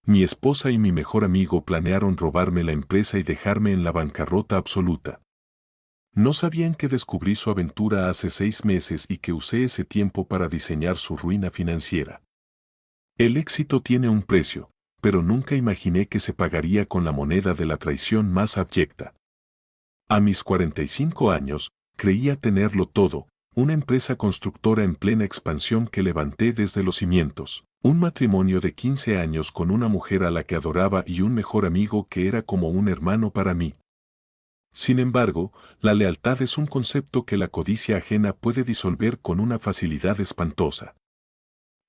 Mi esposa y mi mejor amigo planearon robarme la empresa y dejarme en la bancarrota absoluta. No sabían que descubrí su aventura hace 6 meses y que usé ese tiempo para diseñar su ruina financiera. El éxito tiene un precio, pero nunca imaginé que se pagaría con la moneda de la traición más abyecta. A mis 45 años, creía tenerlo todo, una empresa constructora en plena expansión que levanté desde los cimientos, un matrimonio de 15 años con una mujer a la que adoraba y un mejor amigo que era como un hermano para mí. Sin embargo, la lealtad es un concepto que la codicia ajena puede disolver con una facilidad espantosa.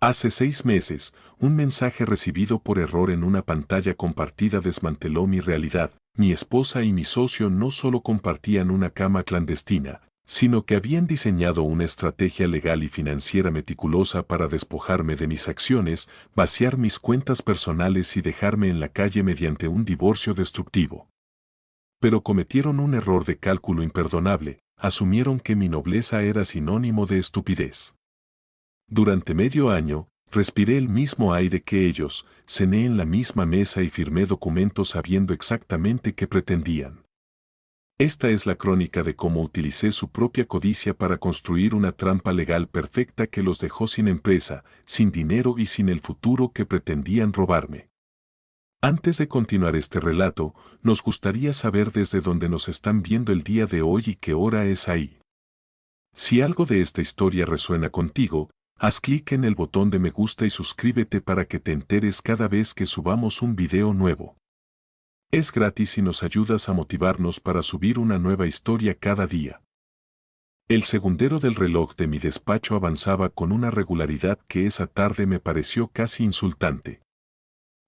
Hace 6 meses, un mensaje recibido por error en una pantalla compartida desmanteló mi realidad. Mi esposa y mi socio no solo compartían una cama clandestina, sino que habían diseñado una estrategia legal y financiera meticulosa para despojarme de mis acciones, vaciar mis cuentas personales y dejarme en la calle mediante un divorcio destructivo. Pero cometieron un error de cálculo imperdonable, asumieron que mi nobleza era sinónimo de estupidez. Durante medio año, respiré el mismo aire que ellos, cené en la misma mesa y firmé documentos sabiendo exactamente qué pretendían. Esta es la crónica de cómo utilicé su propia codicia para construir una trampa legal perfecta que los dejó sin empresa, sin dinero y sin el futuro que pretendían robarme. Antes de continuar este relato, nos gustaría saber desde dónde nos están viendo el día de hoy y qué hora es ahí. Si algo de esta historia resuena contigo, haz clic en el botón de me gusta y suscríbete para que te enteres cada vez que subamos un video nuevo. Es gratis y nos ayudas a motivarnos para subir una nueva historia cada día. El segundero del reloj de mi despacho avanzaba con una regularidad que esa tarde me pareció casi insultante.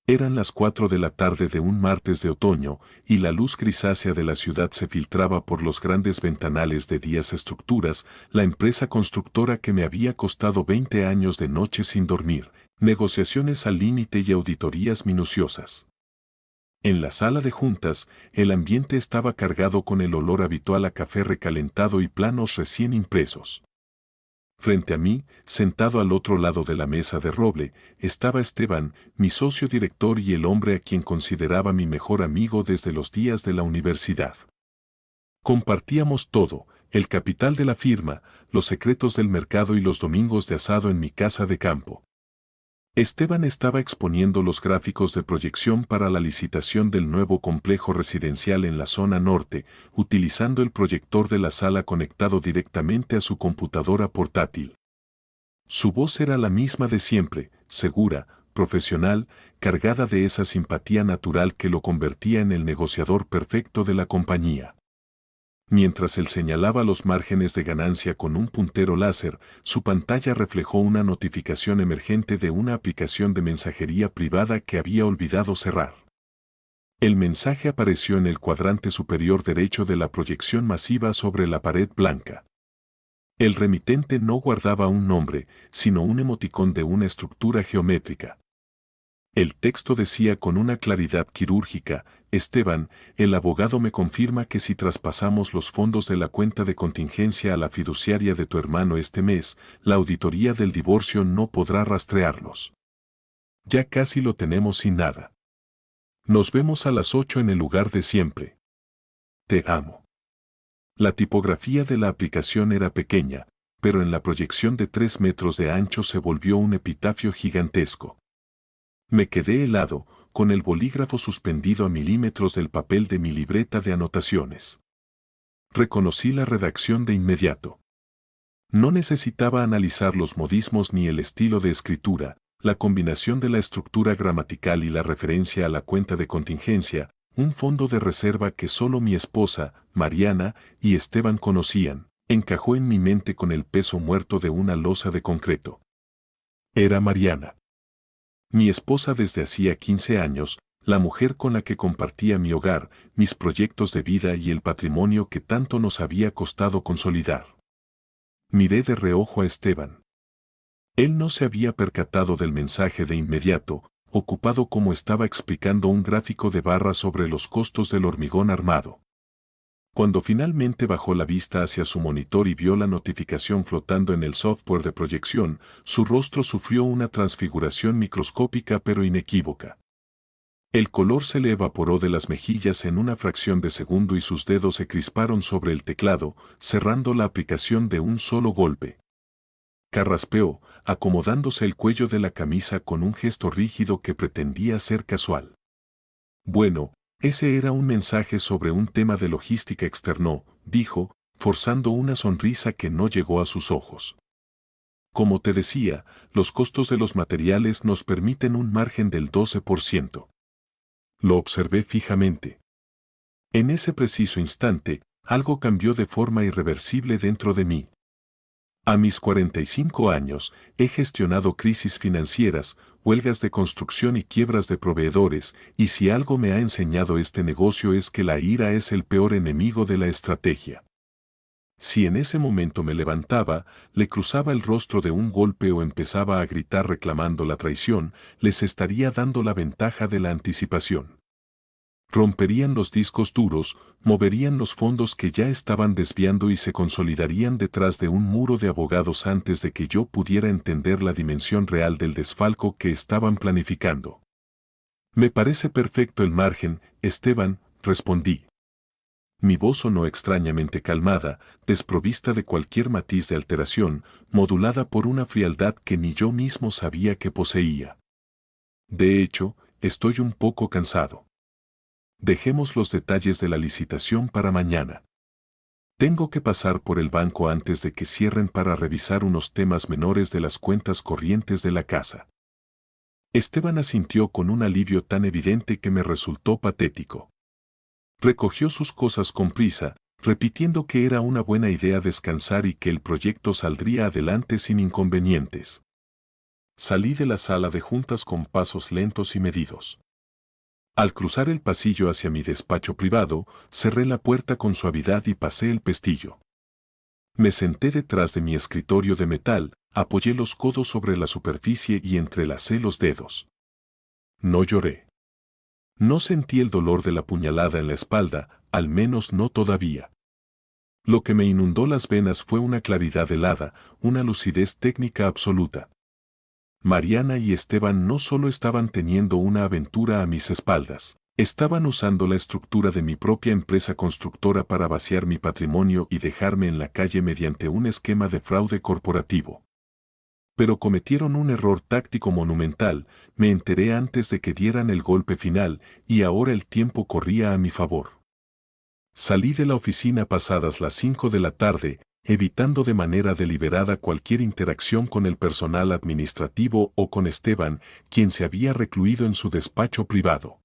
Eran las 4 de la tarde de un martes de otoño, y la luz grisácea de la ciudad se filtraba por los grandes ventanales de Díaz Estructuras, la empresa constructora que me había costado 20 años de noches sin dormir, negociaciones al límite y auditorías minuciosas. En la sala de juntas, el ambiente estaba cargado con el olor habitual a café recalentado y planos recién impresos. Frente a mí, sentado al otro lado de la mesa de roble, estaba Esteban, mi socio director y el hombre a quien consideraba mi mejor amigo desde los días de la universidad. Compartíamos todo, el capital de la firma, los secretos del mercado y los domingos de asado en mi casa de campo. Esteban estaba exponiendo los gráficos de proyección para la licitación del nuevo complejo residencial en la zona norte, utilizando el proyector de la sala conectado directamente a su computadora portátil. Su voz era la misma de siempre, segura, profesional, cargada de esa simpatía natural que lo convertía en el negociador perfecto de la compañía. Mientras él señalaba los márgenes de ganancia con un puntero láser, su pantalla reflejó una notificación emergente de una aplicación de mensajería privada que había olvidado cerrar. El mensaje apareció en el cuadrante superior derecho de la proyección masiva sobre la pared blanca. El remitente no guardaba un nombre, sino un emoticón de una estructura geométrica. El texto decía con una claridad quirúrgica: Esteban, el abogado me confirma que si traspasamos los fondos de la cuenta de contingencia a la fiduciaria de tu hermano este mes, la auditoría del divorcio no podrá rastrearlos. Ya casi lo tenemos sin nada. Nos vemos a las 8 en el lugar de siempre. Te amo. La tipografía de la aplicación era pequeña, pero en la proyección de 3 metros de ancho se volvió un epitafio gigantesco. Me quedé helado, con el bolígrafo suspendido a milímetros del papel de mi libreta de anotaciones. Reconocí la redacción de inmediato. No necesitaba analizar los modismos ni el estilo de escritura, la combinación de la estructura gramatical y la referencia a la cuenta de contingencia, un fondo de reserva que solo mi esposa, Mariana, y Esteban conocían, encajó en mi mente con el peso muerto de una losa de concreto. Era Mariana. Mi esposa desde hacía 15 años, la mujer con la que compartía mi hogar, mis proyectos de vida y el patrimonio que tanto nos había costado consolidar. Miré de reojo a Esteban. Él no se había percatado del mensaje de inmediato, ocupado como estaba explicando un gráfico de barras sobre los costos del hormigón armado. Cuando finalmente bajó la vista hacia su monitor y vio la notificación flotando en el software de proyección, su rostro sufrió una transfiguración microscópica pero inequívoca. El color se le evaporó de las mejillas en una fracción de segundo y sus dedos se crisparon sobre el teclado, cerrando la aplicación de un solo golpe. Carraspeó, acomodándose el cuello de la camisa con un gesto rígido que pretendía ser casual. Bueno, ese era un mensaje sobre un tema de logística externo, dijo, forzando una sonrisa que no llegó a sus ojos. Como te decía, los costos de los materiales nos permiten un margen del 12%. Lo observé fijamente. En ese preciso instante, algo cambió de forma irreversible dentro de mí. A mis 45 años, he gestionado crisis financieras, huelgas de construcción y quiebras de proveedores, y si algo me ha enseñado este negocio es que la ira es el peor enemigo de la estrategia. Si en ese momento me levantaba, le cruzaba el rostro de un golpe o empezaba a gritar reclamando la traición, les estaría dando la ventaja de la anticipación. Romperían los discos duros, moverían los fondos que ya estaban desviando y se consolidarían detrás de un muro de abogados antes de que yo pudiera entender la dimensión real del desfalco que estaban planificando. Me parece perfecto el margen, Esteban, respondí. Mi voz sonó extrañamente calmada, desprovista de cualquier matiz de alteración, modulada por una frialdad que ni yo mismo sabía que poseía. De hecho, estoy un poco cansado. Dejemos los detalles de la licitación para mañana. Tengo que pasar por el banco antes de que cierren para revisar unos temas menores de las cuentas corrientes de la casa. Esteban asintió con un alivio tan evidente que me resultó patético. Recogió sus cosas con prisa, repitiendo que era una buena idea descansar y que el proyecto saldría adelante sin inconvenientes. Salí de la sala de juntas con pasos lentos y medidos. Al cruzar el pasillo hacia mi despacho privado, cerré la puerta con suavidad y pasé el pestillo. Me senté detrás de mi escritorio de metal, apoyé los codos sobre la superficie y entrelacé los dedos. No lloré. No sentí el dolor de la puñalada en la espalda, al menos no todavía. Lo que me inundó las venas fue una claridad helada, una lucidez técnica absoluta. Mariana y Esteban no solo estaban teniendo una aventura a mis espaldas, estaban usando la estructura de mi propia empresa constructora para vaciar mi patrimonio y dejarme en la calle mediante un esquema de fraude corporativo. Pero cometieron un error táctico monumental, me enteré antes de que dieran el golpe final, y ahora el tiempo corría a mi favor. Salí de la oficina pasadas las 5 de la tarde, evitando de manera deliberada cualquier interacción con el personal administrativo o con Esteban, quien se había recluido en su despacho privado.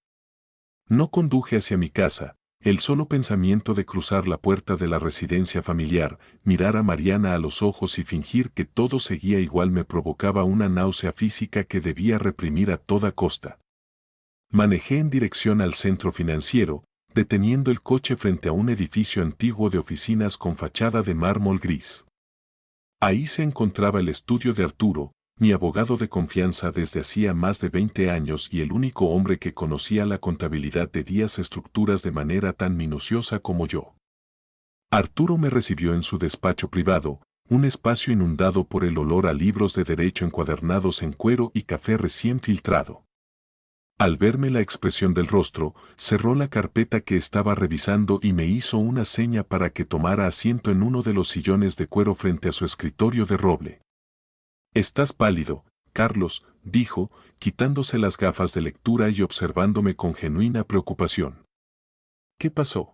No conduje hacia mi casa, el solo pensamiento de cruzar la puerta de la residencia familiar, mirar a Mariana a los ojos y fingir que todo seguía igual me provocaba una náusea física que debía reprimir a toda costa. Manejé en dirección al centro financiero, deteniendo el coche frente a un edificio antiguo de oficinas con fachada de mármol gris. Ahí se encontraba el estudio de Arturo, mi abogado de confianza desde hacía más de 20 años y el único hombre que conocía la contabilidad de Díaz Estructuras de manera tan minuciosa como yo. Arturo me recibió en su despacho privado, un espacio inundado por el olor a libros de derecho encuadernados en cuero y café recién filtrado. Al verme la expresión del rostro, cerró la carpeta que estaba revisando y me hizo una seña para que tomara asiento en uno de los sillones de cuero frente a su escritorio de roble. «Estás pálido, Carlos», dijo, quitándose las gafas de lectura y observándome con genuina preocupación. «¿Qué pasó?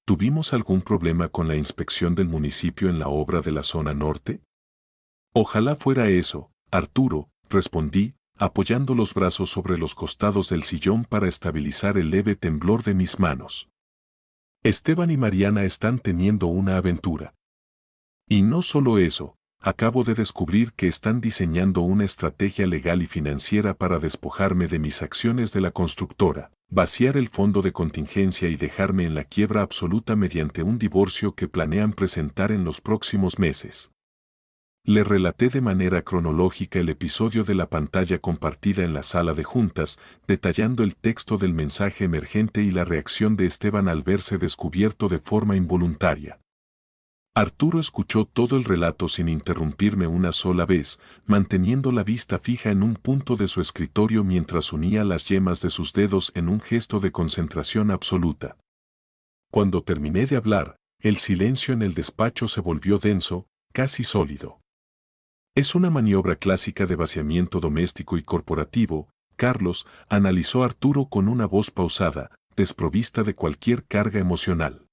¿Tuvimos algún problema con la inspección del municipio en la obra de la zona norte?» «Ojalá fuera eso, Arturo», respondí, apoyando los brazos sobre los costados del sillón para estabilizar el leve temblor de mis manos. Esteban y Mariana están teniendo una aventura. Y no solo eso, acabo de descubrir que están diseñando una estrategia legal y financiera para despojarme de mis acciones de la constructora, vaciar el fondo de contingencia y dejarme en la quiebra absoluta mediante un divorcio que planean presentar en los próximos meses. Le relaté de manera cronológica el episodio de la pantalla compartida en la sala de juntas, detallando el texto del mensaje emergente y la reacción de Esteban al verse descubierto de forma involuntaria. Arturo escuchó todo el relato sin interrumpirme una sola vez, manteniendo la vista fija en un punto de su escritorio mientras unía las yemas de sus dedos en un gesto de concentración absoluta. Cuando terminé de hablar, el silencio en el despacho se volvió denso, casi sólido. Es una maniobra clásica de vaciamiento doméstico y corporativo, Carlos, analizó Arturo con una voz pausada, desprovista de cualquier carga emocional.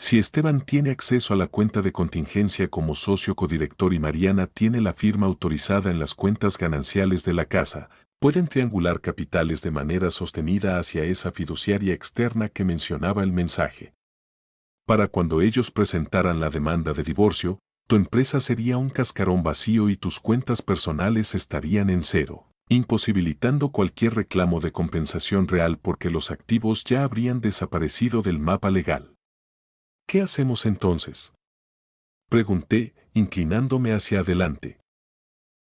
Si Esteban tiene acceso a la cuenta de contingencia como socio codirector y Mariana tiene la firma autorizada en las cuentas gananciales de la casa, pueden triangular capitales de manera sostenida hacia esa fiduciaria externa que mencionaba el mensaje. Para cuando ellos presentaran la demanda de divorcio, tu empresa sería un cascarón vacío y tus cuentas personales estarían en cero, imposibilitando cualquier reclamo de compensación real porque los activos ya habrían desaparecido del mapa legal. ¿Qué hacemos entonces? Pregunté, inclinándome hacia adelante.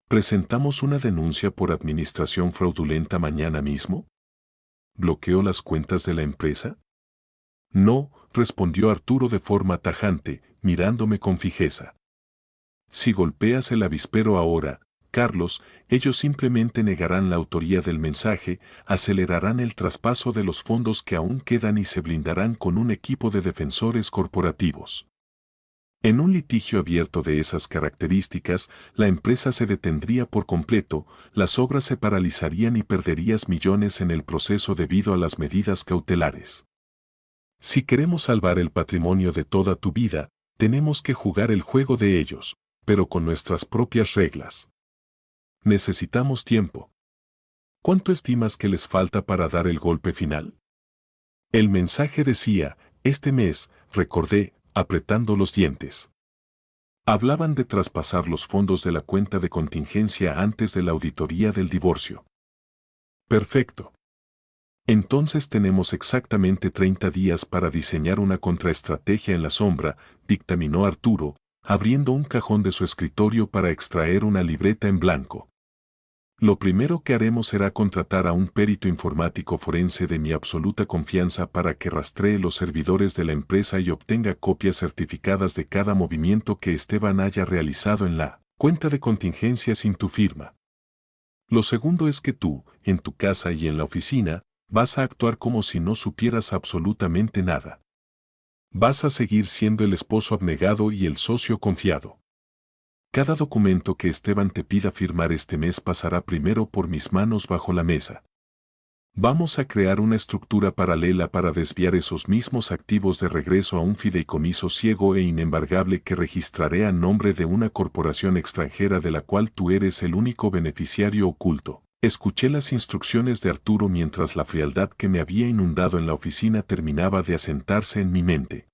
¿Presentamos una denuncia por administración fraudulenta mañana mismo? ¿Bloqueó las cuentas de la empresa? No, respondió Arturo de forma tajante, mirándome con fijeza. Si golpeas el avispero ahora, Carlos, ellos simplemente negarán la autoría del mensaje, acelerarán el traspaso de los fondos que aún quedan y se blindarán con un equipo de defensores corporativos. En un litigio abierto de esas características, la empresa se detendría por completo, las obras se paralizarían y perderías millones en el proceso debido a las medidas cautelares. Si queremos salvar el patrimonio de toda tu vida, tenemos que jugar el juego de ellos, pero con nuestras propias reglas. Necesitamos tiempo. ¿Cuánto estimas que les falta para dar el golpe final? El mensaje decía, este mes, recordé, apretando los dientes. Hablaban de traspasar los fondos de la cuenta de contingencia antes de la auditoría del divorcio. Perfecto. Entonces tenemos exactamente 30 días para diseñar una contraestrategia en la sombra, dictaminó Arturo, abriendo un cajón de su escritorio para extraer una libreta en blanco. Lo primero que haremos será contratar a un perito informático forense de mi absoluta confianza para que rastree los servidores de la empresa y obtenga copias certificadas de cada movimiento que Esteban haya realizado en la cuenta de contingencia sin tu firma. Lo segundo es que tú, en tu casa y en la oficina, vas a actuar como si no supieras absolutamente nada. Vas a seguir siendo el esposo abnegado y el socio confiado. Cada documento que Esteban te pida firmar este mes pasará primero por mis manos bajo la mesa. Vamos a crear una estructura paralela para desviar esos mismos activos de regreso a un fideicomiso ciego e inembargable que registraré a nombre de una corporación extranjera de la cual tú eres el único beneficiario oculto. Escuché las instrucciones de Arturo mientras la frialdad que me había inundado en la oficina terminaba de asentarse en mi mente.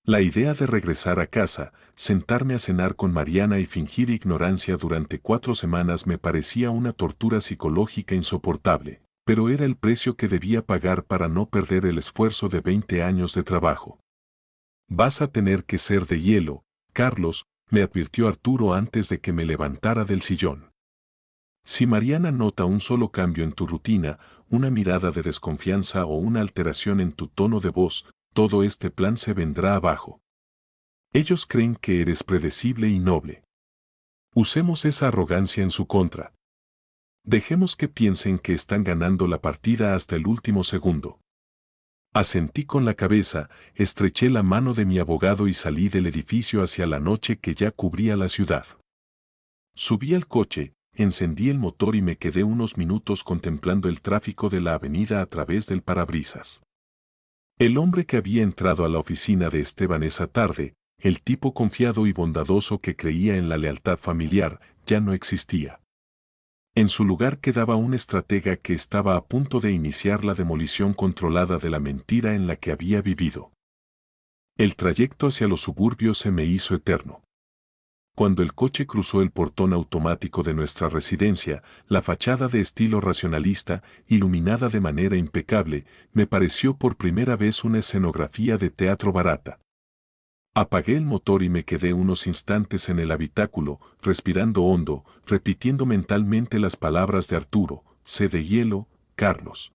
La idea de regresar a casa, sentarme a cenar con Mariana y fingir ignorancia durante 4 semanas me parecía una tortura psicológica insoportable, pero era el precio que debía pagar para no perder el esfuerzo de 20 años de trabajo. Vas a tener que ser de hielo, Carlos, me advirtió Arturo antes de que me levantara del sillón. Si Mariana nota un solo cambio en tu rutina, una mirada de desconfianza o una alteración en tu tono de voz, todo este plan se vendrá abajo. Ellos creen que eres predecible y noble. Usemos esa arrogancia en su contra. Dejemos que piensen que están ganando la partida hasta el último segundo. Asentí con la cabeza, estreché la mano de mi abogado y salí del edificio hacia la noche que ya cubría la ciudad. Subí al coche, encendí el motor y me quedé unos minutos contemplando el tráfico de la avenida a través del parabrisas. El hombre que había entrado a la oficina de Esteban esa tarde, el tipo confiado y bondadoso que creía en la lealtad familiar, ya no existía. En su lugar quedaba un estratega que estaba a punto de iniciar la demolición controlada de la mentira en la que había vivido. El trayecto hacia los suburbios se me hizo eterno. Cuando el coche cruzó el portón automático de nuestra residencia, la fachada de estilo racionalista, iluminada de manera impecable, me pareció por primera vez una escenografía de teatro barata. Apagué el motor y me quedé unos instantes en el habitáculo, respirando hondo, repitiendo mentalmente las palabras de Arturo, sé de hielo, Carlos.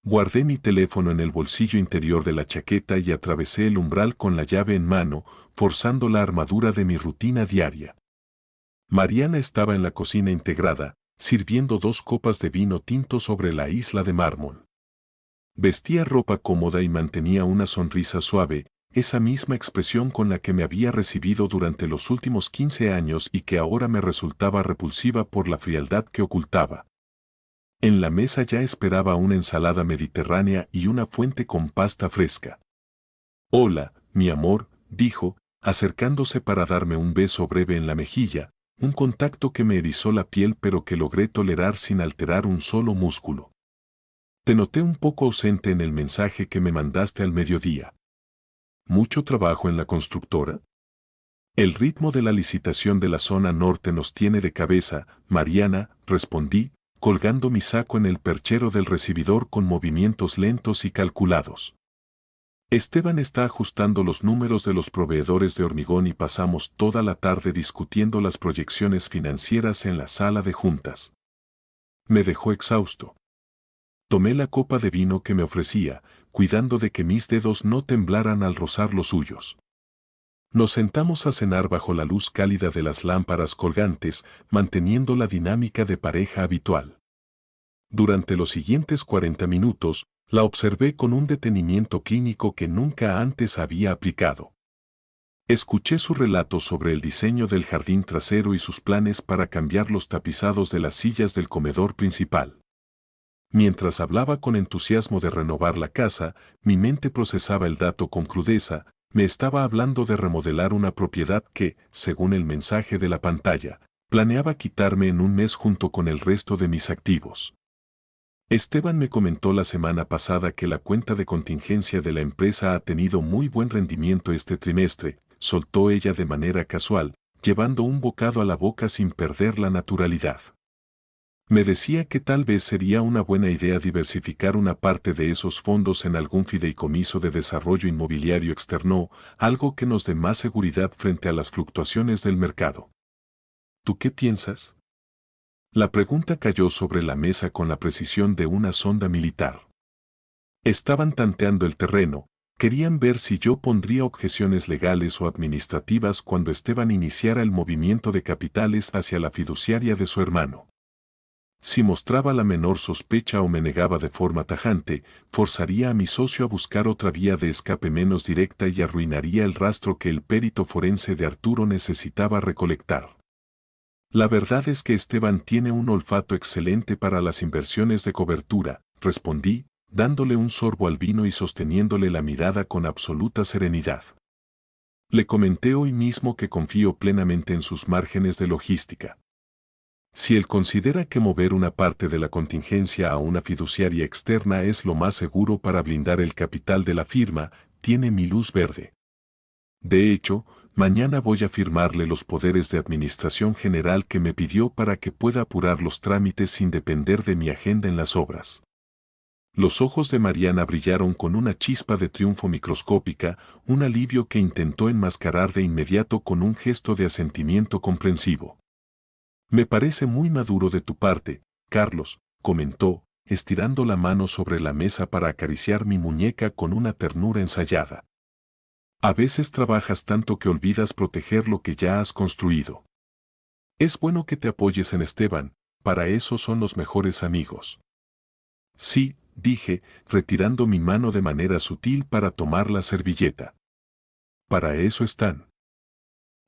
Guardé mi teléfono en el bolsillo interior de la chaqueta y atravesé el umbral con la llave en mano, forzando la armadura de mi rutina diaria. Mariana estaba en la cocina integrada, sirviendo 2 copas de vino tinto sobre la isla de mármol. Vestía ropa cómoda y mantenía una sonrisa suave, esa misma expresión con la que me había recibido durante los últimos 15 años y que ahora me resultaba repulsiva por la frialdad que ocultaba. En la mesa ya esperaba una ensalada mediterránea y una fuente con pasta fresca. «Hola, mi amor», dijo, acercándose para darme un beso breve en la mejilla, un contacto que me erizó la piel pero que logré tolerar sin alterar un solo músculo. «Te noté un poco ausente en el mensaje que me mandaste al mediodía. ¿Mucho trabajo en la constructora?» «El ritmo de la licitación de la zona norte nos tiene de cabeza, Mariana», respondí, colgando mi saco en el perchero del recibidor con movimientos lentos y calculados. Esteban está ajustando los números de los proveedores de hormigón y pasamos toda la tarde discutiendo las proyecciones financieras en la sala de juntas. Me dejó exhausto. Tomé la copa de vino que me ofrecía, cuidando de que mis dedos no temblaran al rozar los suyos. Nos sentamos a cenar bajo la luz cálida de las lámparas colgantes, manteniendo la dinámica de pareja habitual. Durante los siguientes 40 minutos, la observé con un detenimiento clínico que nunca antes había aplicado. Escuché su relato sobre el diseño del jardín trasero y sus planes para cambiar los tapizados de las sillas del comedor principal. Mientras hablaba con entusiasmo de renovar la casa, mi mente procesaba el dato con crudeza. Me estaba hablando de remodelar una propiedad que, según el mensaje de la pantalla, planeaba quitarme en un mes junto con el resto de mis activos. Esteban me comentó la semana pasada que la cuenta de contingencia de la empresa ha tenido muy buen rendimiento este trimestre, soltó ella de manera casual, llevando un bocado a la boca sin perder la naturalidad. Me decía que tal vez sería una buena idea diversificar una parte de esos fondos en algún fideicomiso de desarrollo inmobiliario externo, algo que nos dé más seguridad frente a las fluctuaciones del mercado. ¿Tú qué piensas? La pregunta cayó sobre la mesa con la precisión de una sonda militar. Estaban tanteando el terreno, querían ver si yo pondría objeciones legales o administrativas cuando Esteban iniciara el movimiento de capitales hacia la fiduciaria de su hermano. Si mostraba la menor sospecha o me negaba de forma tajante, forzaría a mi socio a buscar otra vía de escape menos directa y arruinaría el rastro que el perito forense de Arturo necesitaba recolectar. La verdad es que Esteban tiene un olfato excelente para las inversiones de cobertura, respondí, dándole un sorbo al vino y sosteniéndole la mirada con absoluta serenidad. Le comenté hoy mismo que confío plenamente en sus márgenes de logística. Si él considera que mover una parte de la contingencia a una fiduciaria externa es lo más seguro para blindar el capital de la firma, tiene mi luz verde. De hecho, mañana voy a firmarle los poderes de administración general que me pidió para que pueda apurar los trámites sin depender de mi agenda en las obras. Los ojos de Mariana brillaron con una chispa de triunfo microscópica, un alivio que intentó enmascarar de inmediato con un gesto de asentimiento comprensivo. «Me parece muy maduro de tu parte, Carlos», comentó, estirando la mano sobre la mesa para acariciar mi muñeca con una ternura ensayada. «A veces trabajas tanto que olvidas proteger lo que ya has construido. Es bueno que te apoyes en Esteban, para eso son los mejores amigos». «Sí», dije, retirando mi mano de manera sutil para tomar la servilleta. «Para eso están».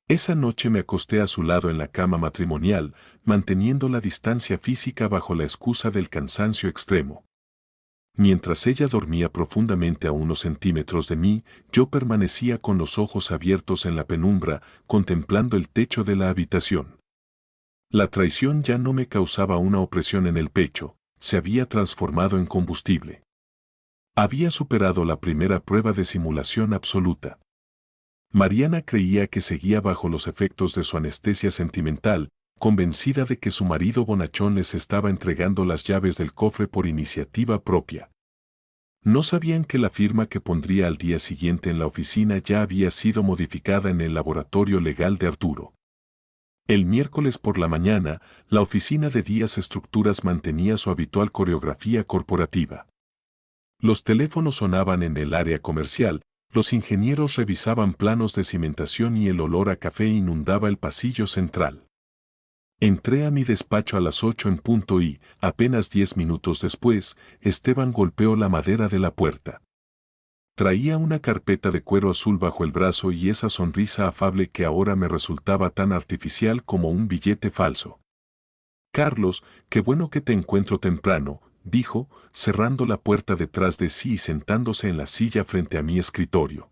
Esa noche me acosté a su lado en la cama matrimonial, manteniendo la distancia física bajo la excusa del cansancio extremo. Mientras ella dormía profundamente a unos centímetros de mí, yo permanecía con los ojos abiertos en la penumbra, contemplando el techo de la habitación. La traición ya no me causaba una opresión en el pecho, se había transformado en combustible. Había superado la primera prueba de simulación absoluta. Mariana creía que seguía bajo los efectos de su anestesia sentimental, convencida de que su marido bonachón les estaba entregando las llaves del cofre por iniciativa propia. No sabían que la firma que pondría al día siguiente en la oficina ya había sido modificada en el laboratorio legal de Arturo. El miércoles por la mañana, la oficina de Díaz Estructuras mantenía su habitual coreografía corporativa. Los teléfonos sonaban en el área comercial, los ingenieros revisaban planos de cimentación y el olor a café inundaba el pasillo central. Entré a mi despacho a las 8 en punto y, apenas 10 minutos después, Esteban golpeó la madera de la puerta. Traía una carpeta de cuero azul bajo el brazo y esa sonrisa afable que ahora me resultaba tan artificial como un billete falso. Carlos, qué bueno que te encuentro temprano, dijo, cerrando la puerta detrás de sí y sentándose en la silla frente a mi escritorio.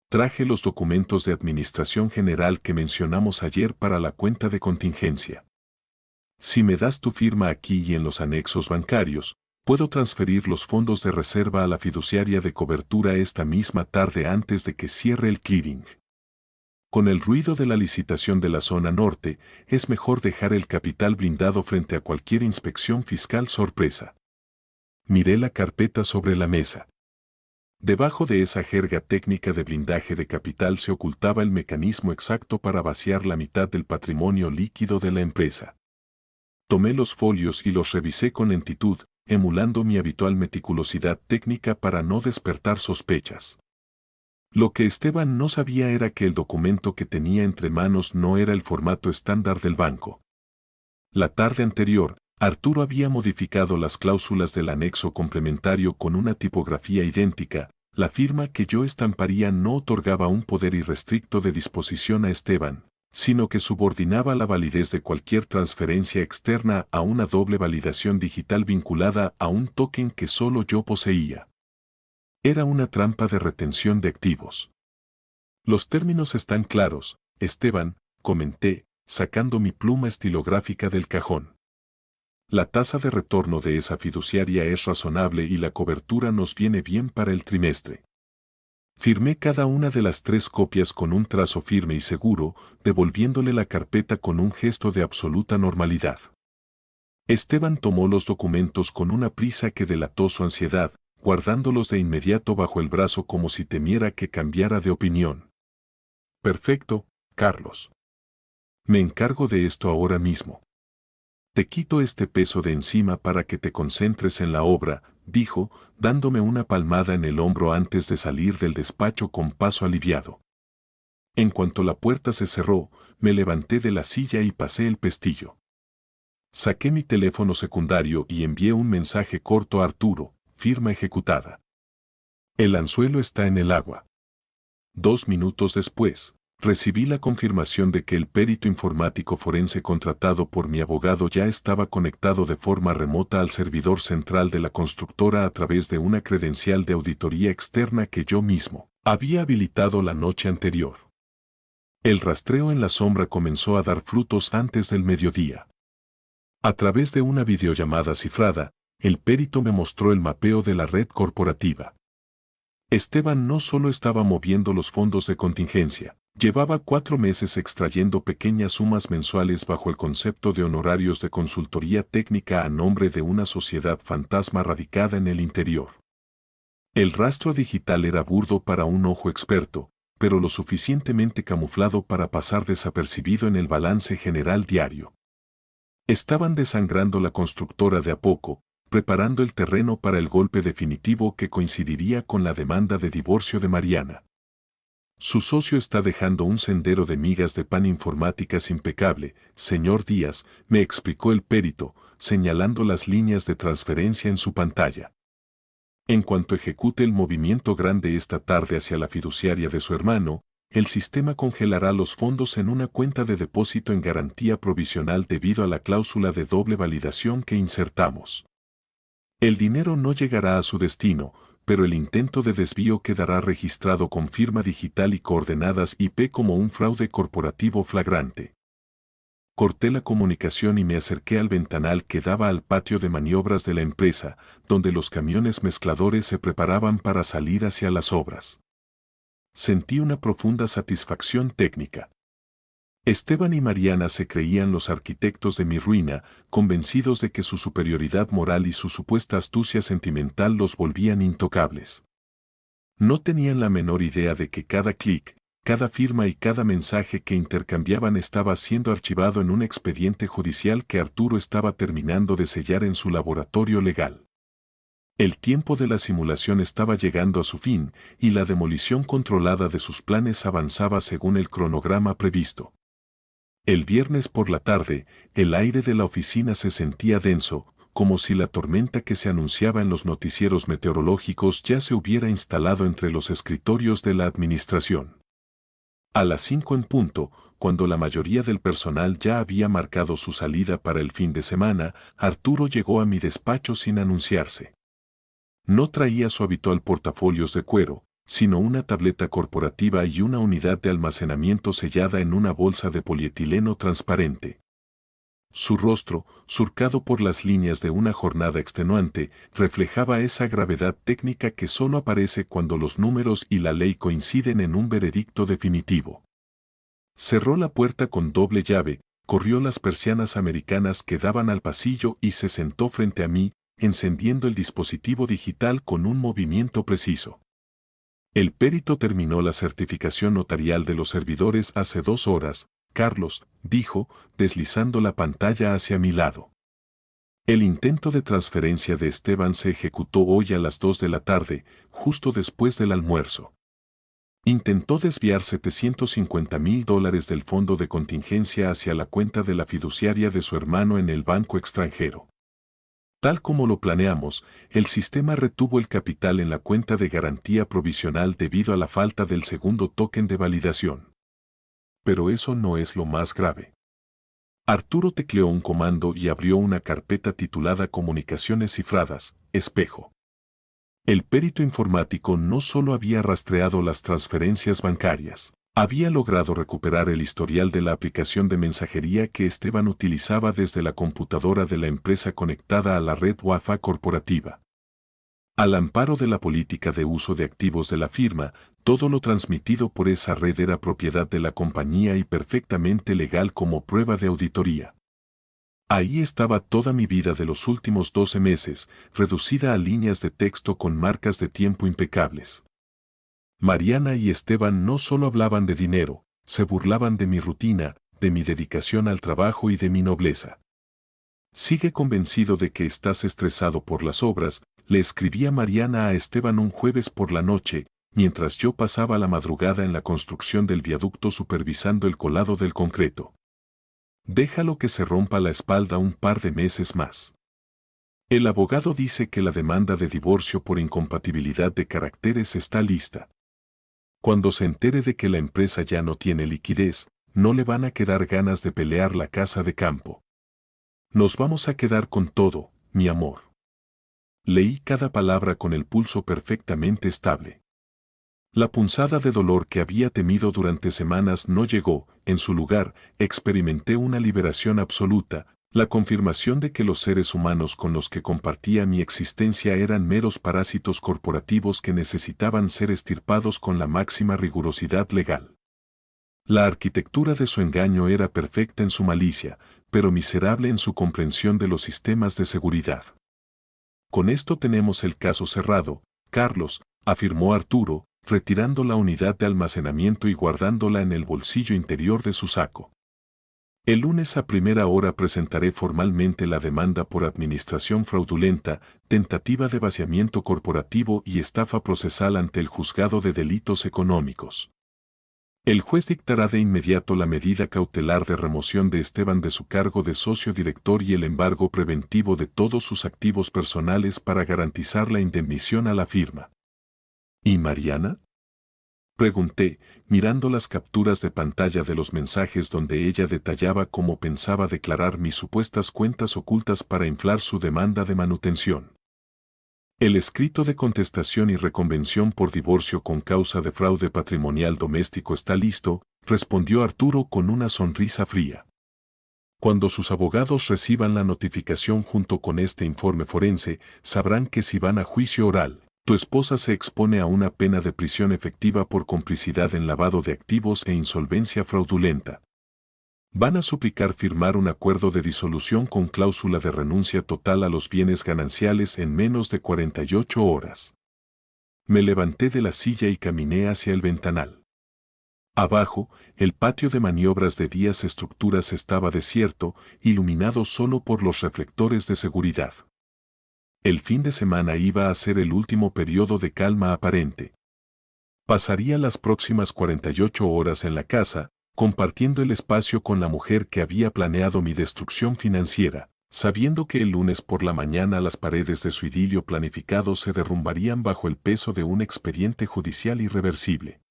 Traje los documentos de administración general que mencionamos ayer para la cuenta de contingencia. Si me das tu firma aquí y en los anexos bancarios, puedo transferir los fondos de reserva a la fiduciaria de cobertura esta misma tarde antes de que cierre el clearing. Con el ruido de la licitación de la zona norte, es mejor dejar el capital blindado frente a cualquier inspección fiscal sorpresa. Miré la carpeta sobre la mesa. Debajo de esa jerga técnica de blindaje de capital se ocultaba el mecanismo exacto para vaciar la mitad del patrimonio líquido de la empresa. Tomé los folios y los revisé con lentitud, emulando mi habitual meticulosidad técnica para no despertar sospechas. Lo que Esteban no sabía era que el documento que tenía entre manos no era el formato estándar del banco. La tarde anterior, Arturo había modificado las cláusulas del anexo complementario con una tipografía idéntica. La firma que yo estamparía no otorgaba un poder irrestricto de disposición a Esteban, sino que subordinaba la validez de cualquier transferencia externa a una doble validación digital vinculada a un token que solo yo poseía. Era una trampa de retención de activos. Los términos están claros, Esteban, comenté, sacando mi pluma estilográfica del cajón. La tasa de retorno de esa fiduciaria es razonable y la cobertura nos viene bien para el trimestre. Firmé cada una de las 3 copias con un trazo firme y seguro, devolviéndole la carpeta con un gesto de absoluta normalidad. Esteban tomó los documentos con una prisa que delató su ansiedad, guardándolos de inmediato bajo el brazo como si temiera que cambiara de opinión. Perfecto, Carlos. Me encargo de esto ahora mismo. Te quito este peso de encima para que te concentres en la obra, dijo, dándome una palmada en el hombro antes de salir del despacho con paso aliviado. En cuanto la puerta se cerró, me levanté de la silla y pasé el pestillo. Saqué mi teléfono secundario y envié un mensaje corto a Arturo, firma ejecutada. El anzuelo está en el agua. 2 minutos después, recibí la confirmación de que el perito informático forense contratado por mi abogado ya estaba conectado de forma remota al servidor central de la constructora a través de una credencial de auditoría externa que yo mismo había habilitado la noche anterior. El rastreo en la sombra comenzó a dar frutos antes del mediodía. A través de una videollamada cifrada, el perito me mostró el mapeo de la red corporativa. Esteban no solo estaba moviendo los fondos de contingencia, llevaba 4 meses extrayendo pequeñas sumas mensuales bajo el concepto de honorarios de consultoría técnica a nombre de una sociedad fantasma radicada en el interior. El rastro digital era burdo para un ojo experto, pero lo suficientemente camuflado para pasar desapercibido en el balance general diario. Estaban desangrando la constructora de a poco, preparando el terreno para el golpe definitivo que coincidiría con la demanda de divorcio de Mariana. Su socio está dejando un sendero de migas de pan informáticas impecable, señor Díaz, me explicó el perito, señalando las líneas de transferencia en su pantalla. En cuanto ejecute el movimiento grande esta tarde hacia la fiduciaria de su hermano, el sistema congelará los fondos en una cuenta de depósito en garantía provisional debido a la cláusula de doble validación que insertamos. El dinero no llegará a su destino, pero el intento de desvío quedará registrado con firma digital y coordenadas IP como un fraude corporativo flagrante. Corté la comunicación y me acerqué al ventanal que daba al patio de maniobras de la empresa, donde los camiones mezcladores se preparaban para salir hacia las obras. Sentí una profunda satisfacción técnica. Esteban y Mariana se creían los arquitectos de mi ruina, convencidos de que su superioridad moral y su supuesta astucia sentimental los volvían intocables. No tenían la menor idea de que cada clic, cada firma y cada mensaje que intercambiaban estaba siendo archivado en un expediente judicial que Arturo estaba terminando de sellar en su laboratorio legal. El tiempo de la simulación estaba llegando a su fin y la demolición controlada de sus planes avanzaba según el cronograma previsto. El viernes por la tarde, el aire de la oficina se sentía denso, como si la tormenta que se anunciaba en los noticieros meteorológicos ya se hubiera instalado entre los escritorios de la administración. A las 5 en punto, cuando la mayoría del personal ya había marcado su salida para el fin de semana, Arturo llegó a mi despacho sin anunciarse. No traía su habitual portafolios de cuero, sino una tableta corporativa y una unidad de almacenamiento sellada en una bolsa de polietileno transparente. Su rostro, surcado por las líneas de una jornada extenuante, reflejaba esa gravedad técnica que solo aparece cuando los números y la ley coinciden en un veredicto definitivo. Cerró la puerta con doble llave, corrió las persianas americanas que daban al pasillo y se sentó frente a mí, encendiendo el dispositivo digital con un movimiento preciso. El perito terminó la certificación notarial de los servidores hace 2 horas, Carlos, dijo, deslizando la pantalla hacia mi lado. El intento de transferencia de Esteban se ejecutó hoy a las 2 de la tarde, justo después del almuerzo. Intentó desviar $750,000 del fondo de contingencia hacia la cuenta de la fiduciaria de su hermano en el banco extranjero. Tal como lo planeamos, el sistema retuvo el capital en la cuenta de garantía provisional debido a la falta del segundo token de validación. Pero eso no es lo más grave. Arturo tecleó un comando y abrió una carpeta titulada Comunicaciones cifradas, espejo. El perito informático no solo había rastreado las transferencias bancarias, había logrado recuperar el historial de la aplicación de mensajería que Esteban utilizaba desde la computadora de la empresa conectada a la red Wi-Fi corporativa. Al amparo de la política de uso de activos de la firma, todo lo transmitido por esa red era propiedad de la compañía y perfectamente legal como prueba de auditoría. Ahí estaba toda mi vida de los últimos 12 meses, reducida a líneas de texto con marcas de tiempo impecables. Mariana y Esteban no solo hablaban de dinero, se burlaban de mi rutina, de mi dedicación al trabajo y de mi nobleza. Sigue convencido de que estás estresado por las obras, le escribía Mariana a Esteban un jueves por la noche, mientras yo pasaba la madrugada en la construcción del viaducto supervisando el colado del concreto. Déjalo que se rompa la espalda un par de meses más. El abogado dice que la demanda de divorcio por incompatibilidad de caracteres está lista. Cuando se entere de que la empresa ya no tiene liquidez, no le van a quedar ganas de pelear la casa de campo. Nos vamos a quedar con todo, mi amor. Leí cada palabra con el pulso perfectamente estable. La punzada de dolor que había temido durante semanas no llegó, en su lugar, experimenté una liberación absoluta, la confirmación de que los seres humanos con los que compartía mi existencia eran meros parásitos corporativos que necesitaban ser extirpados con la máxima rigurosidad legal. La arquitectura de su engaño era perfecta en su malicia, pero miserable en su comprensión de los sistemas de seguridad. Con esto tenemos el caso cerrado, Carlos, afirmó Arturo, retirando la unidad de almacenamiento y guardándola en el bolsillo interior de su saco. El lunes a primera hora presentaré formalmente la demanda por administración fraudulenta, tentativa de vaciamiento corporativo y estafa procesal ante el Juzgado de Delitos Económicos. El juez dictará de inmediato la medida cautelar de remoción de Esteban de su cargo de socio director y el embargo preventivo de todos sus activos personales para garantizar la indemnización a la firma. ¿Y Mariana?, pregunté, mirando las capturas de pantalla de los mensajes donde ella detallaba cómo pensaba declarar mis supuestas cuentas ocultas para inflar su demanda de manutención. El escrito de contestación y reconvención por divorcio con causa de fraude patrimonial doméstico está listo, respondió Arturo con una sonrisa fría. Cuando sus abogados reciban la notificación junto con este informe forense, sabrán que si van a juicio oral, tu esposa se expone a una pena de prisión efectiva por complicidad en lavado de activos e insolvencia fraudulenta. Van a suplicar firmar un acuerdo de disolución con cláusula de renuncia total a los bienes gananciales en menos de 48 horas. Me levanté de la silla y caminé hacia el ventanal. Abajo, el patio de maniobras de Díaz Estructuras estaba desierto, iluminado solo por los reflectores de seguridad. El fin de semana iba a ser el último periodo de calma aparente. Pasaría las próximas 48 horas en la casa, compartiendo el espacio con la mujer que había planeado mi destrucción financiera, sabiendo que el lunes por la mañana las paredes de su idilio planificado se derrumbarían bajo el peso de un expediente judicial irreversible.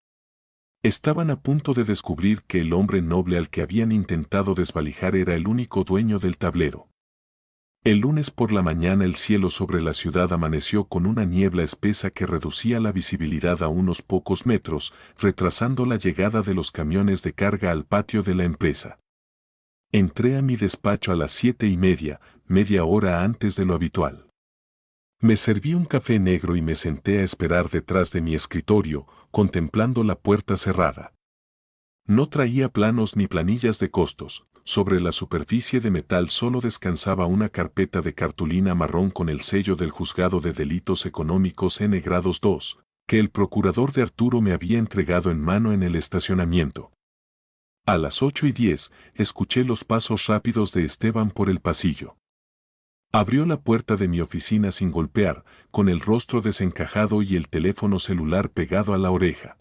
Estaban a punto de descubrir que el hombre noble al que habían intentado desvalijar era el único dueño del tablero. El lunes por la mañana el cielo sobre la ciudad amaneció con una niebla espesa que reducía la visibilidad a unos pocos metros, retrasando la llegada de los camiones de carga al patio de la empresa. Entré a mi despacho a las 7:30, media hora antes de lo habitual. Me serví un café negro y me senté a esperar detrás de mi escritorio, contemplando la puerta cerrada. No traía planos ni planillas de costos. Sobre la superficie de metal solo descansaba una carpeta de cartulina marrón con el sello del Juzgado de Delitos Económicos N Grados 2, que el procurador de Arturo me había entregado en mano en el estacionamiento. A las 8:10, escuché los pasos rápidos de Esteban por el pasillo. Abrió la puerta de mi oficina sin golpear, con el rostro desencajado y el teléfono celular pegado a la oreja.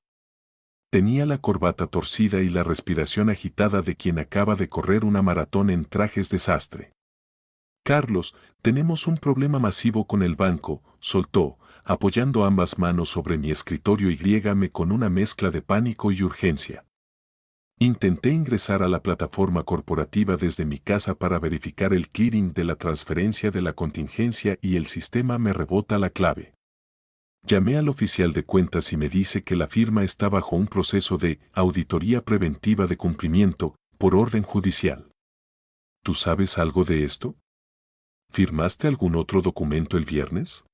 Tenía la corbata torcida y la respiración agitada de quien acaba de correr una maratón en trajes de sastre. Carlos, tenemos un problema masivo con el banco, soltó, apoyando ambas manos sobre mi escritorio y me con una mezcla de pánico y urgencia. Intenté ingresar a la plataforma corporativa desde mi casa para verificar el clearing de la transferencia de la contingencia y el sistema me rebota la clave. Llamé al oficial de cuentas y me dice que la firma está bajo un proceso de auditoría preventiva de cumplimiento por orden judicial. ¿Tú sabes algo de esto? ¿Firmaste algún otro documento el viernes?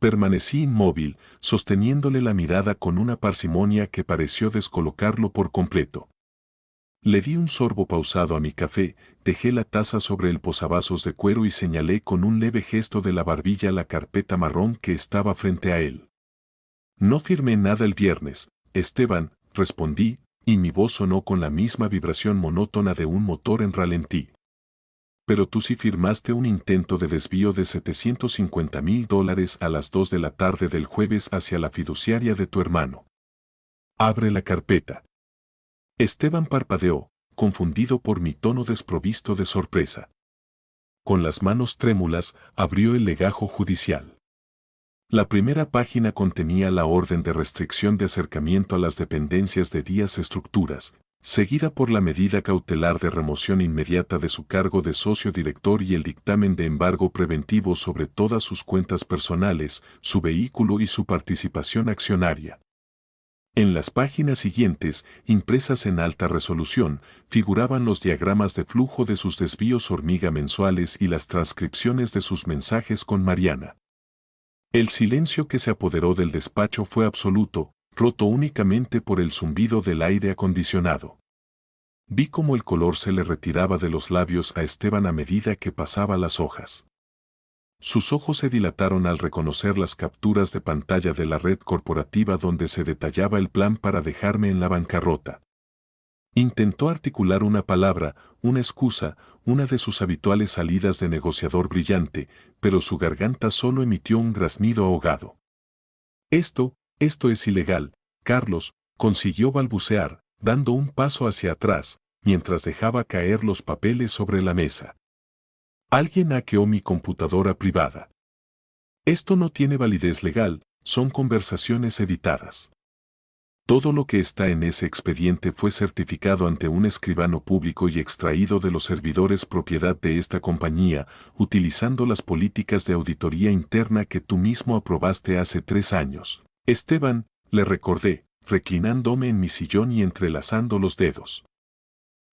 Permanecí inmóvil, sosteniéndole la mirada con una parsimonia que pareció descolocarlo por completo. Le di un sorbo pausado a mi café, dejé la taza sobre el posavasos de cuero y señalé con un leve gesto de la barbilla la carpeta marrón que estaba frente a él. No firmé nada el viernes, Esteban, respondí, y mi voz sonó con la misma vibración monótona de un motor en ralentí. Pero tú sí firmaste un intento de desvío de $750,000 a las 2 de la tarde del jueves hacia la fiduciaria de tu hermano. Abre la carpeta. Esteban parpadeó, confundido por mi tono desprovisto de sorpresa. Con las manos trémulas, abrió el legajo judicial. La primera página contenía la orden de restricción de acercamiento a las dependencias de Díaz Estructuras, seguida por la medida cautelar de remoción inmediata de su cargo de socio director y el dictamen de embargo preventivo sobre todas sus cuentas personales, su vehículo y su participación accionaria. En las páginas siguientes, impresas en alta resolución, figuraban los diagramas de flujo de sus desvíos hormiga mensuales y las transcripciones de sus mensajes con Mariana. El silencio que se apoderó del despacho fue absoluto, roto únicamente por el zumbido del aire acondicionado. Vi cómo el color se le retiraba de los labios a Esteban a medida que pasaba las hojas. Sus ojos se dilataron al reconocer las capturas de pantalla de la red corporativa donde se detallaba el plan para dejarme en la bancarrota. Intentó articular una palabra, una excusa, una de sus habituales salidas de negociador brillante, pero su garganta solo emitió un graznido ahogado. Esto es ilegal, Carlos, consiguió balbucear, dando un paso hacia atrás, mientras dejaba caer los papeles sobre la mesa. Alguien hackeó mi computadora privada. Esto no tiene validez legal, son conversaciones editadas. Todo lo que está en ese expediente fue certificado ante un escribano público y extraído de los servidores propiedad de esta compañía, utilizando las políticas de auditoría interna que tú mismo aprobaste hace 3 años. Esteban, le recordé, reclinándome en mi sillón y entrelazando los dedos.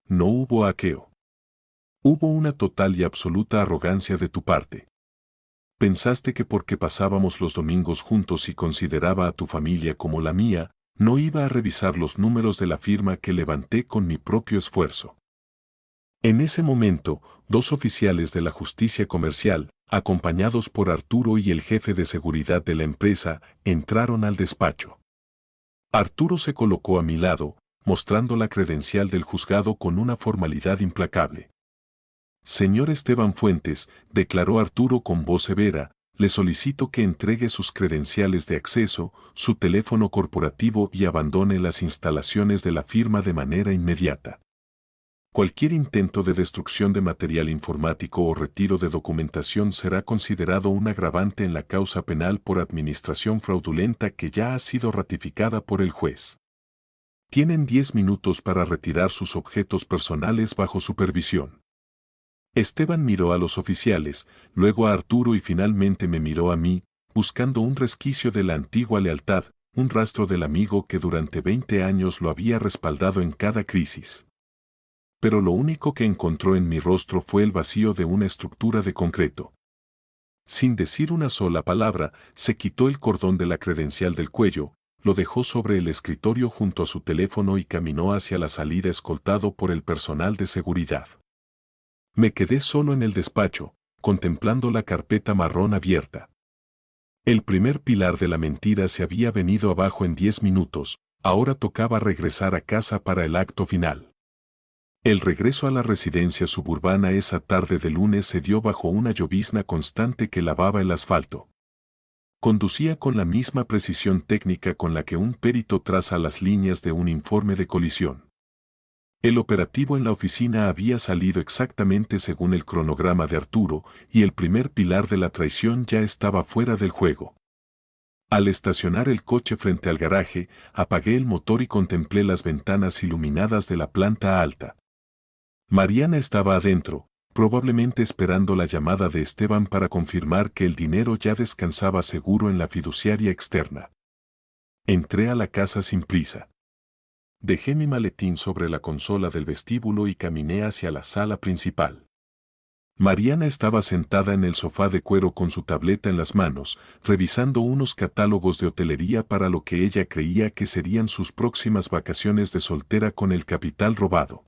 No hubo hackeo. Hubo una total y absoluta arrogancia de tu parte. Pensaste que porque pasábamos los domingos juntos y consideraba a tu familia como la mía, no iba a revisar los números de la firma que levanté con mi propio esfuerzo. En ese momento, 2 oficiales de la justicia comercial, acompañados por Arturo y el jefe de seguridad de la empresa, entraron al despacho. Arturo se colocó a mi lado, mostrando la credencial del juzgado con una formalidad implacable. Señor Esteban Fuentes, declaró Arturo con voz severa, le solicito que entregue sus credenciales de acceso, su teléfono corporativo y abandone las instalaciones de la firma de manera inmediata. Cualquier intento de destrucción de material informático o retiro de documentación será considerado un agravante en la causa penal por administración fraudulenta que ya ha sido ratificada por el juez. Tienen 10 minutos para retirar sus objetos personales bajo supervisión. Esteban miró a los oficiales, luego a Arturo y finalmente me miró a mí, buscando un resquicio de la antigua lealtad, un rastro del amigo que durante 20 años lo había respaldado en cada crisis. Pero lo único que encontró en mi rostro fue el vacío de una estructura de concreto. Sin decir una sola palabra, se quitó el cordón de la credencial del cuello, lo dejó sobre el escritorio junto a su teléfono y caminó hacia la salida escoltado por el personal de seguridad. Me quedé solo en el despacho, contemplando la carpeta marrón abierta. El primer pilar de la mentira se había venido abajo en 10 minutos, ahora tocaba regresar a casa para el acto final. El regreso a la residencia suburbana esa tarde de lunes se dio bajo una llovizna constante que lavaba el asfalto. Conducía con la misma precisión técnica con la que un perito traza las líneas de un informe de colisión. El operativo en la oficina había salido exactamente según el cronograma de Arturo y el primer pilar de la traición ya estaba fuera del juego. Al estacionar el coche frente al garaje, apagué el motor y contemplé las ventanas iluminadas de la planta alta. Mariana estaba adentro, probablemente esperando la llamada de Esteban para confirmar que el dinero ya descansaba seguro en la fiduciaria externa. Entré a la casa sin prisa. Dejé mi maletín sobre la consola del vestíbulo y caminé hacia la sala principal. Mariana estaba sentada en el sofá de cuero con su tableta en las manos, revisando unos catálogos de hotelería para lo que ella creía que serían sus próximas vacaciones de soltera con el capital robado.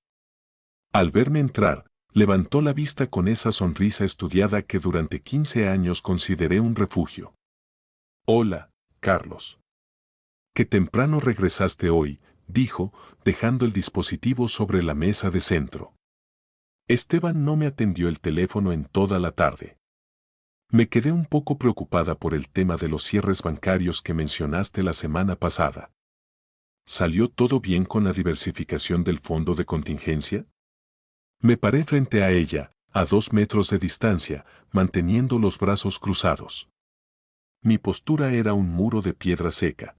Al verme entrar, levantó la vista con esa sonrisa estudiada que durante 15 años consideré un refugio. «Hola, Carlos. Qué temprano regresaste hoy», dijo, dejando el dispositivo sobre la mesa de centro. Esteban no me atendió el teléfono en toda la tarde. Me quedé un poco preocupada por el tema de los cierres bancarios que mencionaste la semana pasada. ¿Salió todo bien con la diversificación del fondo de contingencia? Me paré frente a ella, a 2 metros de distancia, manteniendo los brazos cruzados. Mi postura era un muro de piedra seca.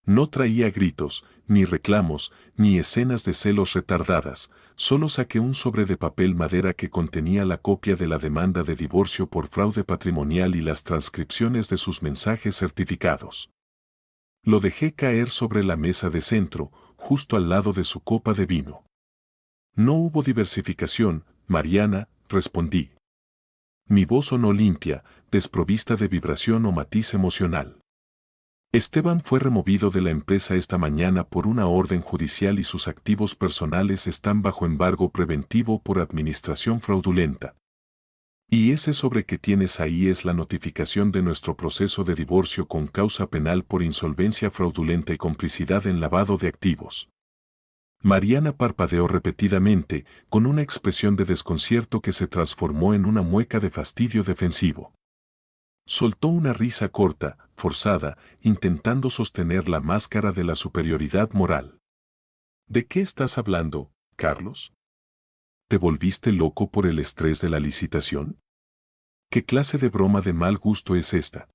No traía gritos, ni reclamos, ni escenas de celos retardadas, solo saqué un sobre de papel madera que contenía la copia de la demanda de divorcio por fraude patrimonial y las transcripciones de sus mensajes certificados. Lo dejé caer sobre la mesa de centro, justo al lado de su copa de vino. No hubo diversificación, Mariana, respondí. Mi voz sonó limpia, desprovista de vibración o matiz emocional. Esteban fue removido de la empresa esta mañana por una orden judicial y sus activos personales están bajo embargo preventivo por administración fraudulenta. Y ese sobre que tienes ahí es la notificación de nuestro proceso de divorcio con causa penal por insolvencia fraudulenta y complicidad en lavado de activos. Mariana parpadeó repetidamente, con una expresión de desconcierto que se transformó en una mueca de fastidio defensivo. Soltó una risa corta, forzada, intentando sostener la máscara de la superioridad moral. ¿De qué estás hablando, Carlos? ¿Te volviste loco por el estrés de la licitación? ¿Qué clase de broma de mal gusto es esta?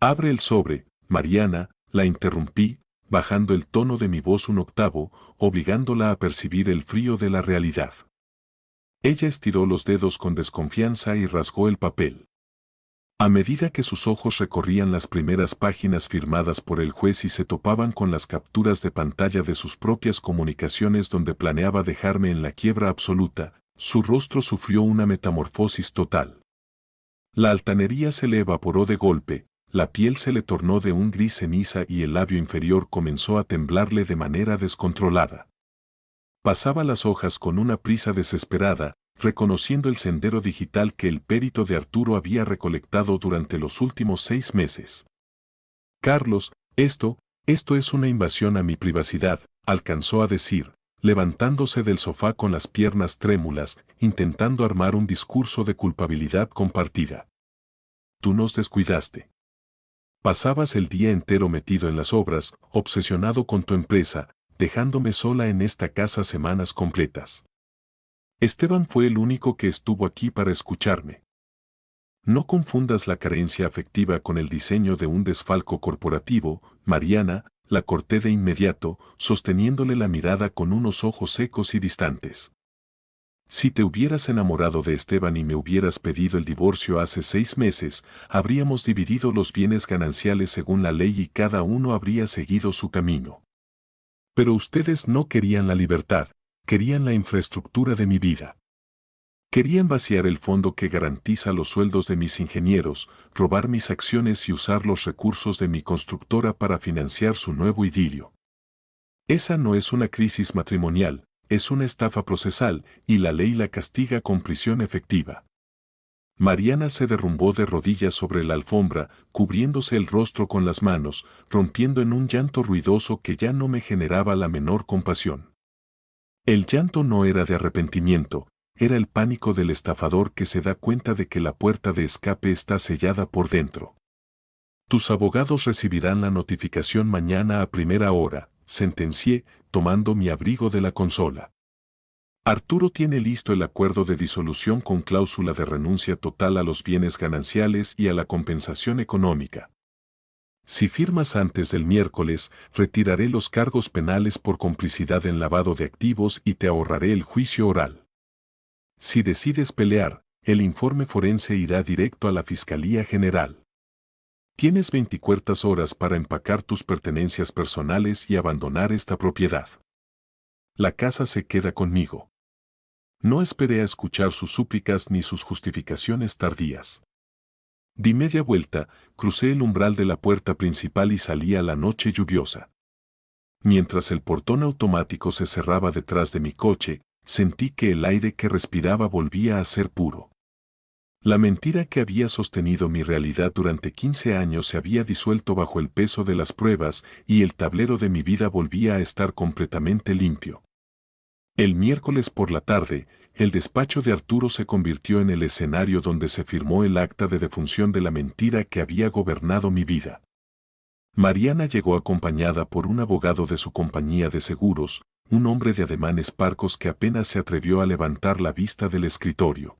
Abre el sobre, Mariana, la interrumpí, bajando el tono de mi voz un octavo, obligándola a percibir el frío de la realidad. Ella estiró los dedos con desconfianza y rasgó el papel. A medida que sus ojos recorrían las primeras páginas firmadas por el juez y se topaban con las capturas de pantalla de sus propias comunicaciones donde planeaba dejarme en la quiebra absoluta, su rostro sufrió una metamorfosis total. La altanería se le evaporó de golpe, la piel se le tornó de un gris ceniza y el labio inferior comenzó a temblarle de manera descontrolada. Pasaba las hojas con una prisa desesperada, reconociendo el sendero digital que el perito de Arturo había recolectado durante los últimos 6 meses. Carlos, esto es una invasión a mi privacidad, alcanzó a decir, levantándose del sofá con las piernas trémulas, intentando armar un discurso de culpabilidad compartida. tú nos descuidaste. Pasabas el día entero metido en las obras, obsesionado con tu empresa, dejándome sola en esta casa semanas completas. Esteban fue el único que estuvo aquí para escucharme. No confundas la carencia afectiva con el diseño de un desfalco corporativo, Mariana, la corté de inmediato, sosteniéndole la mirada con unos ojos secos y distantes. Si te hubieras enamorado de Esteban y me hubieras pedido el divorcio hace 6 meses, habríamos dividido los bienes gananciales según la ley y cada uno habría seguido su camino. Pero ustedes no querían la libertad, querían la infraestructura de mi vida. Querían vaciar el fondo que garantiza los sueldos de mis ingenieros, robar mis acciones y usar los recursos de mi constructora para financiar su nuevo idilio. Esa no es una crisis matrimonial, es una estafa procesal y la ley la castiga con prisión efectiva. Mariana se derrumbó de rodillas sobre la alfombra, cubriéndose el rostro con las manos, rompiendo en un llanto ruidoso que ya no me generaba la menor compasión. El llanto no era de arrepentimiento, era el pánico del estafador que se da cuenta de que la puerta de escape está sellada por dentro. Tus abogados recibirán la notificación mañana a primera hora, sentencié, tomando mi abrigo de la consola. Arturo tiene listo el acuerdo de disolución con cláusula de renuncia total a los bienes gananciales y a la compensación económica. Si firmas antes del miércoles, retiraré los cargos penales por complicidad en lavado de activos y te ahorraré el juicio oral. Si decides pelear, el informe forense irá directo a la Fiscalía General. Tienes 24 horas para empacar tus pertenencias personales y abandonar esta propiedad. La casa se queda conmigo. No esperé a escuchar sus súplicas ni sus justificaciones tardías. Di media vuelta, crucé el umbral de la puerta principal y salí a la noche lluviosa. Mientras el portón automático se cerraba detrás de mi coche, sentí que el aire que respiraba volvía a ser puro. La mentira que había sostenido mi realidad durante 15 años se había disuelto bajo el peso de las pruebas y el tablero de mi vida volvía a estar completamente limpio. El miércoles por la tarde, el despacho de Arturo se convirtió en el escenario donde se firmó el acta de defunción de la mentira que había gobernado mi vida. Mariana llegó acompañada por un abogado de su compañía de seguros, un hombre de ademanes parcos que apenas se atrevió a levantar la vista del escritorio.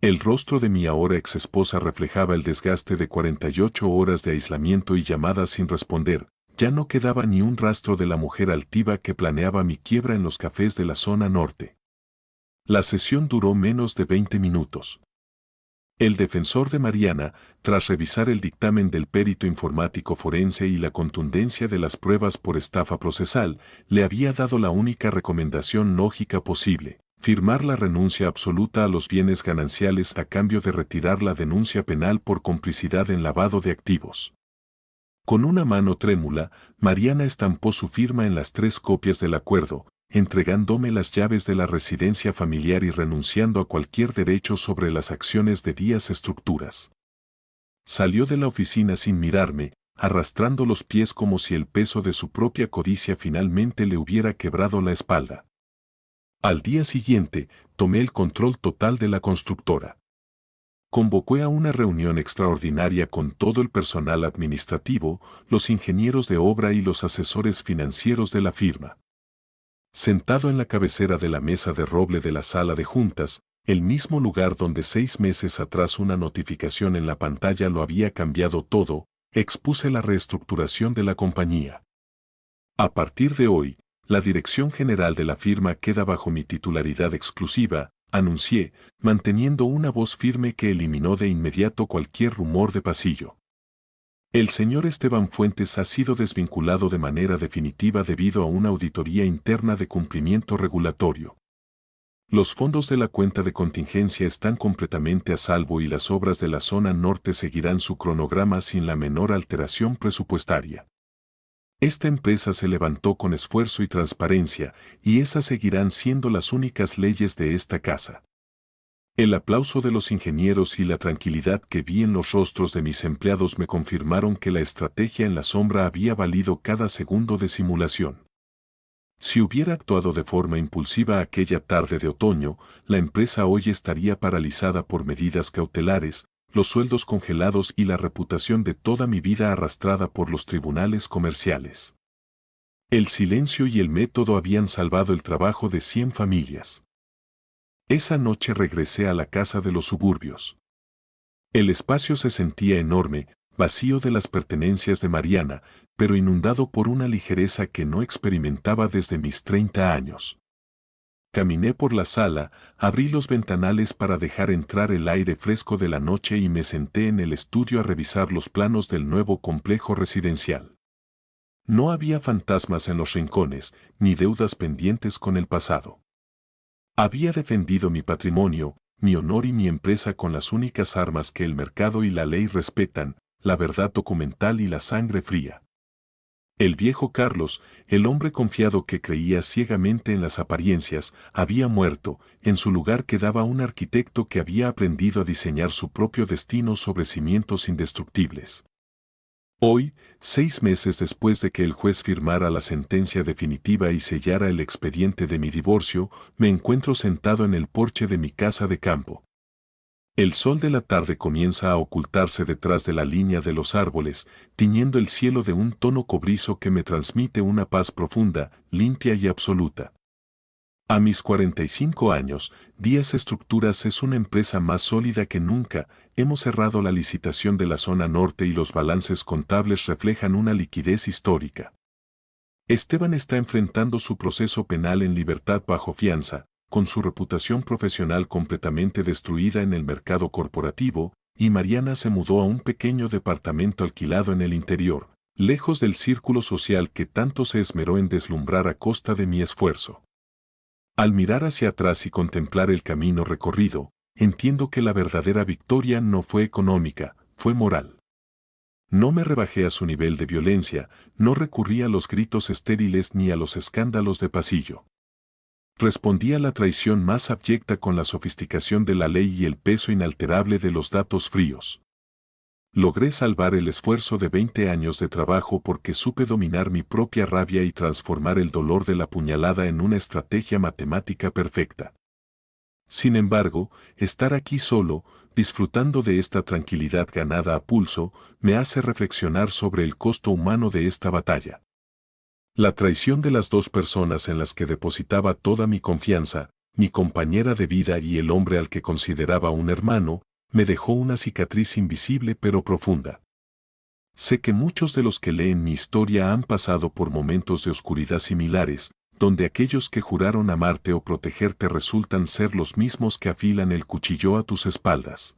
El rostro de mi ahora ex esposa reflejaba el desgaste de 48 horas de aislamiento y llamadas sin responder. Ya no quedaba ni un rastro de la mujer altiva que planeaba mi quiebra en los cafés de la zona norte. La sesión duró menos de 20 minutos. El defensor de Mariana, tras revisar el dictamen del perito informático forense y la contundencia de las pruebas por estafa procesal, le había dado la única recomendación lógica posible: firmar la renuncia absoluta a los bienes gananciales a cambio de retirar la denuncia penal por complicidad en lavado de activos. Con una mano trémula, Mariana estampó su firma en las 3 copias del acuerdo, entregándome las llaves de la residencia familiar y renunciando a cualquier derecho sobre las acciones de Díaz Estructuras. Salió de la oficina sin mirarme, arrastrando los pies como si el peso de su propia codicia finalmente le hubiera quebrado la espalda. Al día siguiente, tomé el control total de la constructora. Convocó a una reunión extraordinaria con todo el personal administrativo, los ingenieros de obra y los asesores financieros de la firma. Sentado en la cabecera de la mesa de roble de la sala de juntas, el mismo lugar donde 6 meses atrás una notificación en la pantalla lo había cambiado todo, expuse la reestructuración de la compañía. A partir de hoy, la dirección general de la firma queda bajo mi titularidad exclusiva, anuncié, manteniendo una voz firme que eliminó de inmediato cualquier rumor de pasillo. El señor Esteban Fuentes ha sido desvinculado de manera definitiva debido a una auditoría interna de cumplimiento regulatorio. Los fondos de la cuenta de contingencia están completamente a salvo y las obras de la zona norte seguirán su cronograma sin la menor alteración presupuestaria. Esta empresa se levantó con esfuerzo y transparencia, y esas seguirán siendo las únicas leyes de esta casa. El aplauso de los ingenieros y la tranquilidad que vi en los rostros de mis empleados me confirmaron que la estrategia en la sombra había valido cada segundo de simulación. Si hubiera actuado de forma impulsiva aquella tarde de otoño, la empresa hoy estaría paralizada por medidas cautelares, los sueldos congelados y la reputación de toda mi vida arrastrada por los tribunales comerciales. El silencio y el método habían salvado el trabajo de 100 familias. Esa noche regresé a la casa de los suburbios. El espacio se sentía enorme, vacío de las pertenencias de Mariana, pero inundado por una ligereza que no experimentaba desde mis 30 años. Caminé por la sala, abrí los ventanales para dejar entrar el aire fresco de la noche y me senté en el estudio a revisar los planos del nuevo complejo residencial. No había fantasmas en los rincones, ni deudas pendientes con el pasado. Había defendido mi patrimonio, mi honor y mi empresa con las únicas armas que el mercado y la ley respetan, la verdad documental y la sangre fría. El viejo Carlos, el hombre confiado que creía ciegamente en las apariencias, había muerto. En su lugar quedaba un arquitecto que había aprendido a diseñar su propio destino sobre cimientos indestructibles. Hoy, 6 meses después de que el juez firmara la sentencia definitiva y sellara el expediente de mi divorcio, me encuentro sentado en el porche de mi casa de campo. El sol de la tarde comienza a ocultarse detrás de la línea de los árboles, tiñendo el cielo de un tono cobrizo que me transmite una paz profunda, limpia y absoluta. A mis 45 años, Díaz Estructuras es una empresa más sólida que nunca. Hemos cerrado la licitación de la zona norte y los balances contables reflejan una liquidez histórica. Esteban está enfrentando su proceso penal en libertad bajo fianza, con su reputación profesional completamente destruida en el mercado corporativo, y Mariana se mudó a un pequeño departamento alquilado en el interior, lejos del círculo social que tanto se esmeró en deslumbrar a costa de mi esfuerzo. Al mirar hacia atrás y contemplar el camino recorrido, entiendo que la verdadera victoria no fue económica, fue moral. No me rebajé a su nivel de violencia, no recurrí a los gritos estériles ni a los escándalos de pasillo. Respondí a la traición más abyecta con la sofisticación de la ley y el peso inalterable de los datos fríos. Logré salvar el esfuerzo de 20 años de trabajo porque supe dominar mi propia rabia y transformar el dolor de la puñalada en una estrategia matemática perfecta. Sin embargo, estar aquí solo, disfrutando de esta tranquilidad ganada a pulso, me hace reflexionar sobre el costo humano de esta batalla. La traición de las dos personas en las que depositaba toda mi confianza, mi compañera de vida y el hombre al que consideraba un hermano, me dejó una cicatriz invisible pero profunda. Sé que muchos de los que leen mi historia han pasado por momentos de oscuridad similares, donde aquellos que juraron amarte o protegerte resultan ser los mismos que afilan el cuchillo a tus espaldas.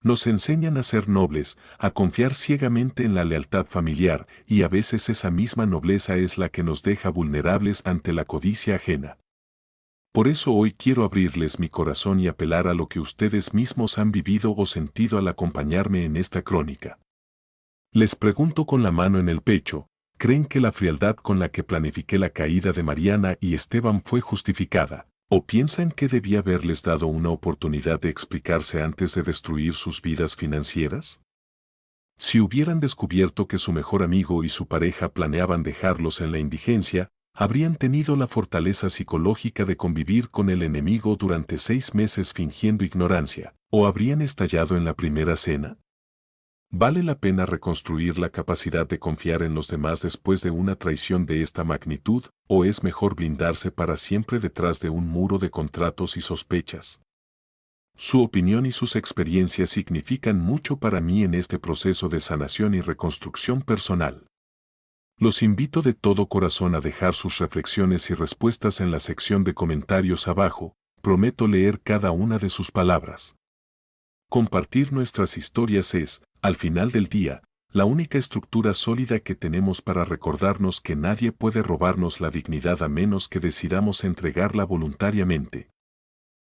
Nos enseñan a ser nobles, a confiar ciegamente en la lealtad familiar, y a veces esa misma nobleza es la que nos deja vulnerables ante la codicia ajena. Por eso hoy quiero abrirles mi corazón y apelar a lo que ustedes mismos han vivido o sentido al acompañarme en esta crónica. Les pregunto con la mano en el pecho, ¿creen que la frialdad con la que planifiqué la caída de Mariana y Esteban fue justificada? ¿O piensan que debía haberles dado una oportunidad de explicarse antes de destruir sus vidas financieras? Si hubieran descubierto que su mejor amigo y su pareja planeaban dejarlos en la indigencia, habrían tenido la fortaleza psicológica de convivir con el enemigo durante 6 meses fingiendo ignorancia, ¿o habrían estallado en la primera cena? ¿Vale la pena reconstruir la capacidad de confiar en los demás después de una traición de esta magnitud, o es mejor blindarse para siempre detrás de un muro de contratos y sospechas? Su opinión y sus experiencias significan mucho para mí en este proceso de sanación y reconstrucción personal. Los invito de todo corazón a dejar sus reflexiones y respuestas en la sección de comentarios abajo. Prometo leer cada una de sus palabras. Compartir nuestras historias es, al final del día, la única estructura sólida que tenemos para recordarnos que nadie puede robarnos la dignidad a menos que decidamos entregarla voluntariamente.